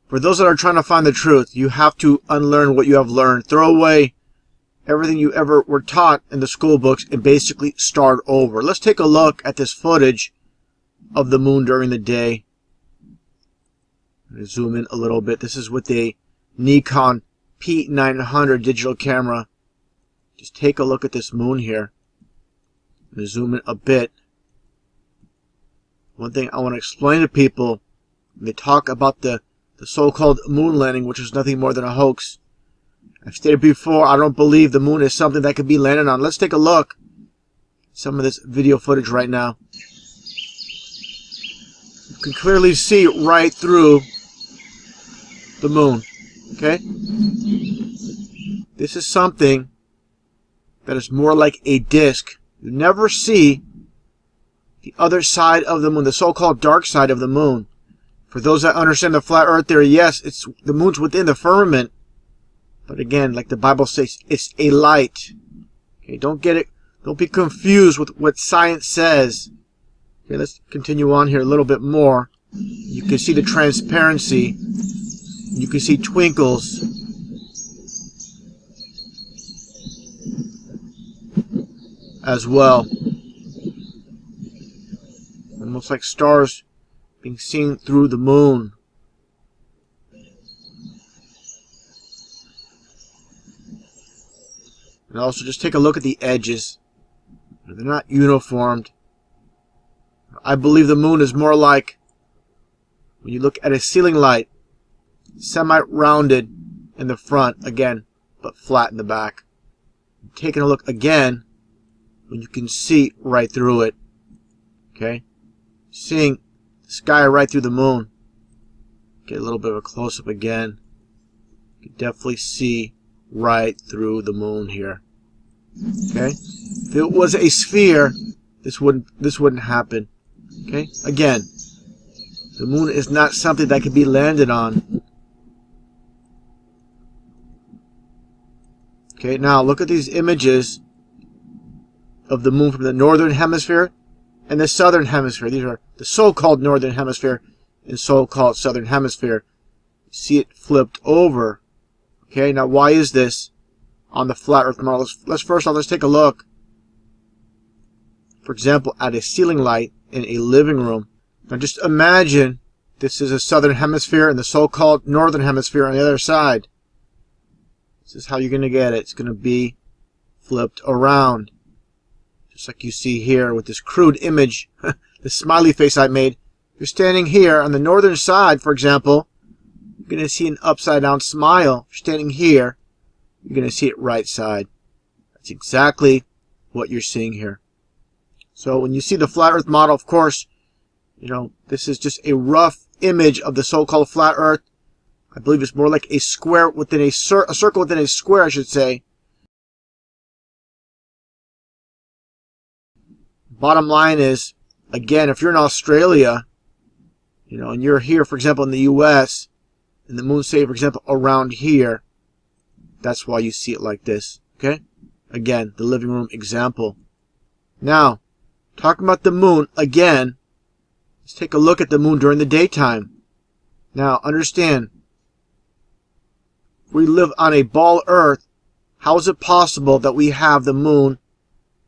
For those that are trying to find the truth, you have to unlearn what you have learned. Throw away everything you ever were taught in the school books and basically start over. Let's take a look at this footage of the moon during the day. I'm going to zoom in a little bit. This is with a Nikon P900 digital camera. Just take a look at this moon here. I'm going to zoom in a bit. One thing I want to explain to people, when they talk about the so-called moon landing, which is nothing more than a hoax. I've stated before, I don't believe the moon is something that could be landed on. Let's take a look at some of this video footage right now. You can clearly see right through the moon. Okay? This is something that is more like a disc. You never see the other side of the moon, the so-called dark side of the moon. For those that understand the flat earth theory, yes, the moon's within the firmament. But again, like the Bible says, it's a light. Okay, don't get it. Don't be confused with what science says. Okay, let's continue on here a little bit more. You can see the transparency. You can see twinkles. As well. Almost like stars being seen through the moon. And also just take a look at the edges. They're not uniformed. I believe the moon is more like, when you look at a ceiling light, semi-rounded in the front, again, but flat in the back. Taking a look again, when you can see right through it. Okay? Seeing the sky right through the moon. Get a little bit of a close-up again. You can definitely see right through the moon here. Okay? If it was a sphere, this wouldn't happen. Okay? Again, the moon is not something that can be landed on. Okay, now look at these images of the moon from the northern hemisphere and the southern hemisphere. These are the so-called northern hemisphere and so-called southern hemisphere. See it flipped over. Okay, now why is this on the flat earth model? Let's take a look, for example, at a ceiling light in a living room. Now just imagine this is a southern hemisphere and the so-called northern hemisphere on the other side. This is how you're going to get it. It's going to be flipped around. Just like you see here with this crude image, the smiley face I made. If you're standing here on the northern side, for example, you're going to see an upside down smile. If you're standing here, you're going to see it right side. That's exactly what you're seeing here. So when you see the flat earth model, of course, you know, this is just a rough image of the so-called flat earth. I believe it's more like a square within a circle within a square, I should say. Bottom line is, again, if you're in Australia, you know, and you're here, for example, in the U.S., and the moon's, say, for example, around here, that's why you see it like this. Okay? Again, the living room example. Now, talking about the moon, again, let's take a look at the moon during the daytime. Now, understand, we live on a ball earth. How is it possible that we have the moon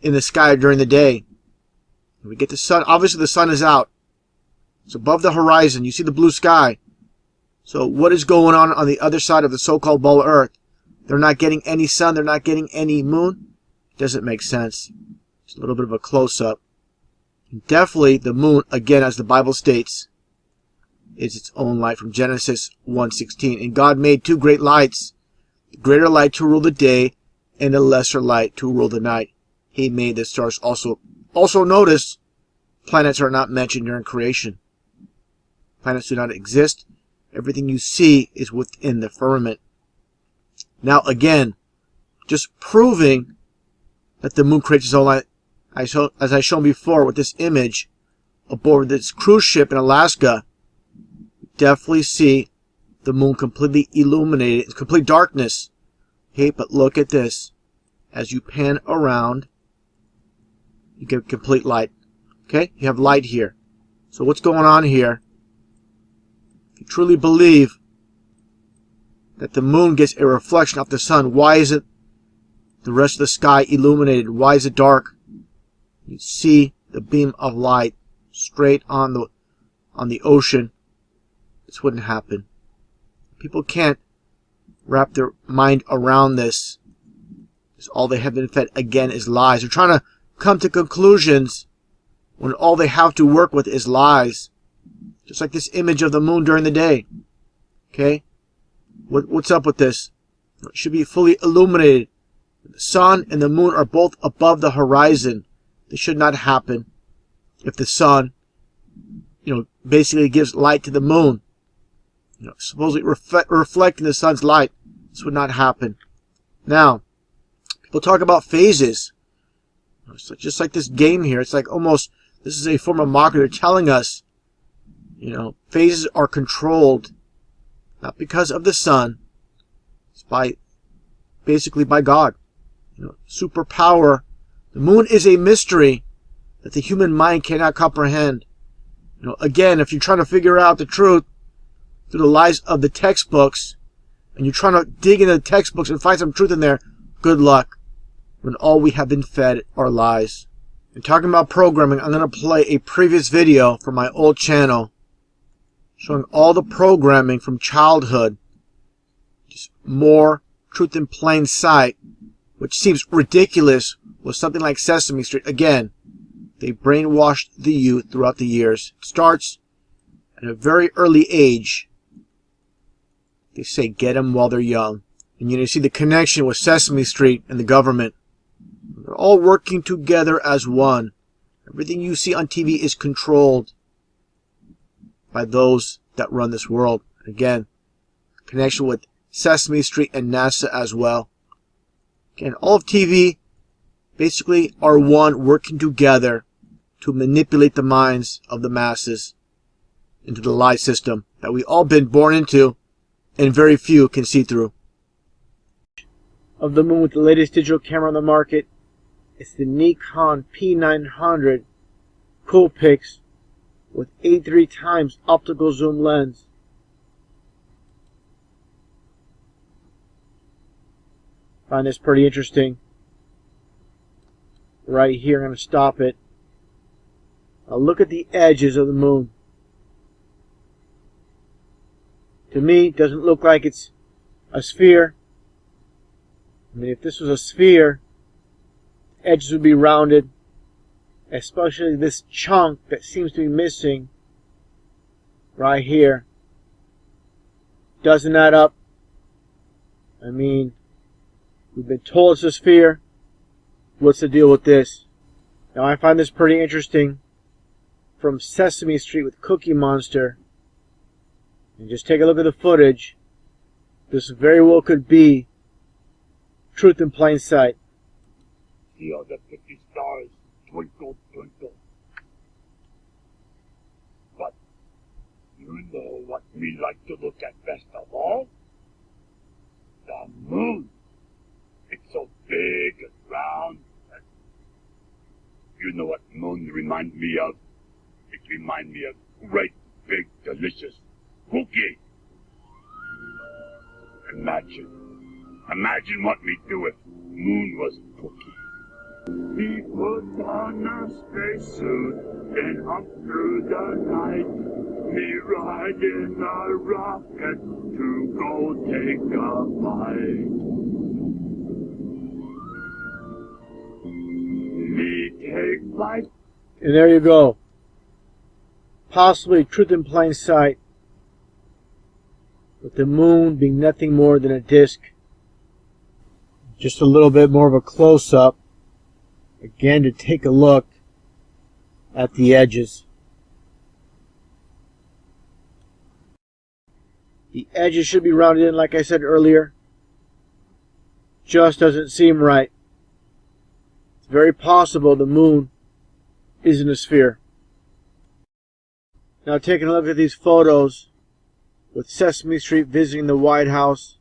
in the sky during the day? When we get the sun, obviously the sun is out. It's above the horizon. You see the blue sky. So what is going on the other side of the so-called ball earth? They're not getting any sun. They're not getting any moon. Doesn't make sense. It's a little bit of a close-up. Definitely the moon, again, as the Bible states, is its own light from Genesis 1:16. And God made two great lights, the greater light to rule the day and the lesser light to rule the night. He made the stars also. Also notice, planets are not mentioned during creation. Planets do not exist. Everything you see is within the firmament. Now again, just proving that the moon creates its own light, as I shown before with this image aboard this cruise ship in Alaska, definitely see the moon completely illuminated. It's complete darkness. Okay, but look at this. As you pan around, you get complete light. Okay, you have light here. So what's going on here? If you truly believe that the moon gets a reflection off the sun. Why isn't the rest of the sky illuminated? Why is it dark? You see the beam of light straight on the ocean. This wouldn't happen. People can't wrap their mind around this. All they have been fed again is lies. They're trying to come to conclusions when all they have to work with is lies. Just like this image of the moon during the day. Okay? What's up with this? It should be fully illuminated. The sun and the moon are both above the horizon. This should not happen if the sun, basically gives light to the moon. Supposedly reflecting the sun's light. This would not happen. Now, people talk about phases. It's just like this game here. It's like almost, this is a form of mockery. They're telling us, phases are controlled, not because of the sun. It's basically by God. Superpower. The moon is a mystery that the human mind cannot comprehend. Again, if you're trying to figure out the truth through the lies of the textbooks, and you're trying to dig into the textbooks and find some truth in there, good luck, when all we have been fed are lies. And talking about programming, I'm going to play a previous video from my old channel showing all the programming from childhood. Just more truth in plain sight, which seems ridiculous with something like Sesame Street. Again, they brainwashed the youth throughout the years. It starts at a very early age. They say get them while they're young. And you see the connection with Sesame Street and the government. They're all working together as one. Everything you see on TV is controlled by those that run this world. Again, connection with Sesame Street and NASA as well. Again, all of TV basically are one, working together to manipulate the minds of the masses into the lie system that we all been born into and very few can see through. Of the moon with the latest digital camera on the market, it's the Nikon P900 Coolpix with 83 times optical zoom lens. Find this pretty interesting. Right here, I'm going to stop it. Now look at the edges of the moon. To me, it doesn't look like it's a sphere. I mean, if this was a sphere, edges would be rounded, especially this chunk that seems to be missing right here. Doesn't add up. I mean, we've been told it's a sphere. What's the deal with this? Now, I find this pretty interesting from Sesame Street with Cookie Monster. And just take a look at the footage. This very well could be truth in plain sight. See all the pretty stars twinkle, twinkle. But you know what we like to look at best of all? The moon. It's so big and round. And you know what moon reminds me of? It reminds me of great, big, delicious cookie. Imagine what we'd do if moon was a cookie. We put on a spacesuit and up through the night. We ride in a rocket to go take a bite. We take flight. And there you go. Possibly truth in plain sight. With the moon being nothing more than a disk. Just a little bit more of a close-up. Again, to take a look at the edges. The edges should be rounded in, like I said earlier. Just doesn't seem right. It's very possible the moon isn't a sphere. Now, taking a look at these photos with Sesame Street visiting the White House.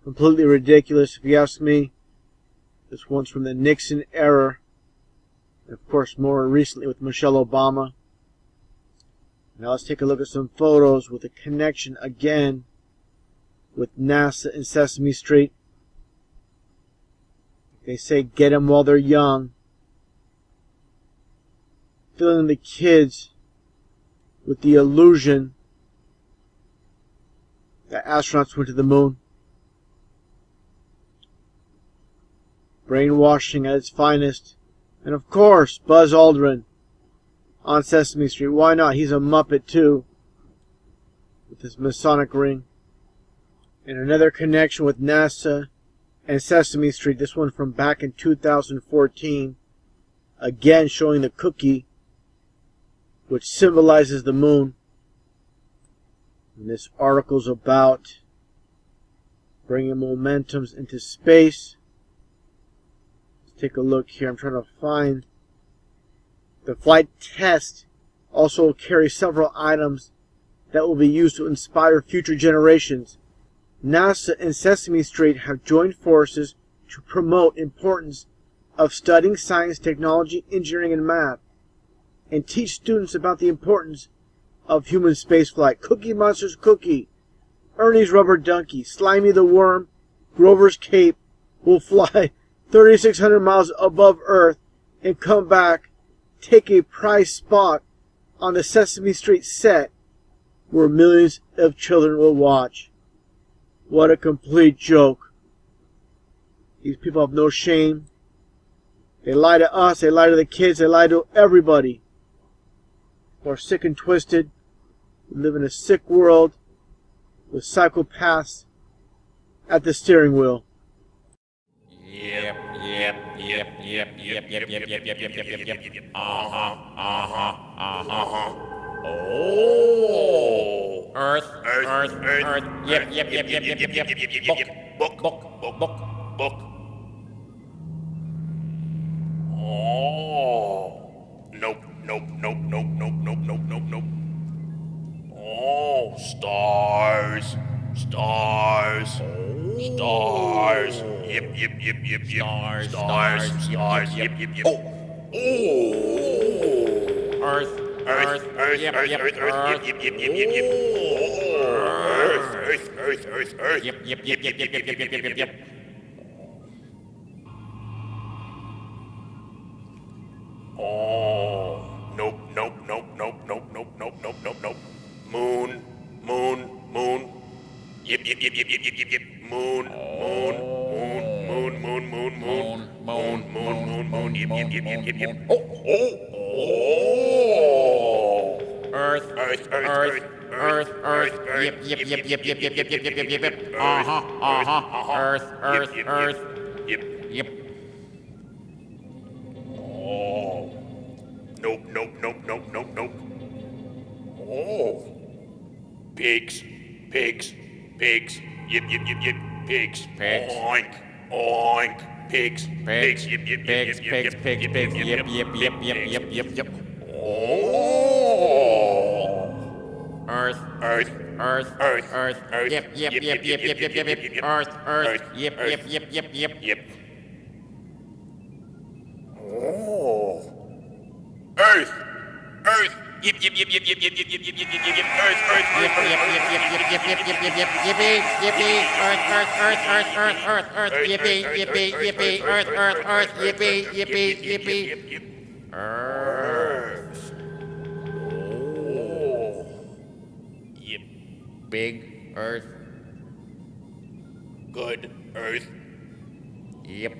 Completely ridiculous, if you ask me. This one's from the Nixon era. And of course, more recently with Michelle Obama. Now let's take a look at some photos with a connection again with NASA and Sesame Street. They say get them while they're young. Filling the kids with the illusion that astronauts went to the moon. Brainwashing at its finest. And of course, Buzz Aldrin on Sesame Street. Why not? He's a Muppet too, with his Masonic ring. And another connection with NASA and Sesame Street. This one from back in 2014. Again showing the cookie, which symbolizes the moon. And this article's about bringing momentums into space. Let's take a look here. I'm trying to find the flight test. Also carries several items that will be used to inspire future generations. NASA and Sesame Street have joined forces to promote importance of studying science, technology, engineering, and math, and teach students about the importance of human spaceflight. Cookie Monster's Cookie, Ernie's Rubber Ducky, Slimy the Worm, Grover's Cape will fly 3,600 miles above Earth and come back, take a prize spot on the Sesame Street set where millions of children will watch. What a complete joke. These people have no shame. They lie to us, they lie to the kids, they lie to everybody. We're sick and twisted. We live in a sick world with psychopaths at the steering wheel. Yep. Oh. Earth. Yep. Book. Oh. Nope. Oh, stars. Yep. Stars. Yep. Oh. Earth. Yep. Earth. Yep. Oh. Nope. Moon. Yep. Moon. Yep. Oh. Earth. Yep. Earth. Yep. Oh. Nope. Oh. Pigs. Yep. Pigs. Oink. Pigs. Yep. Oh. Earth. Yep. Earth. Yep. Oh. Earth. Yep. Earth. Oh. Yep. Big Earth. Good Earth. Yep.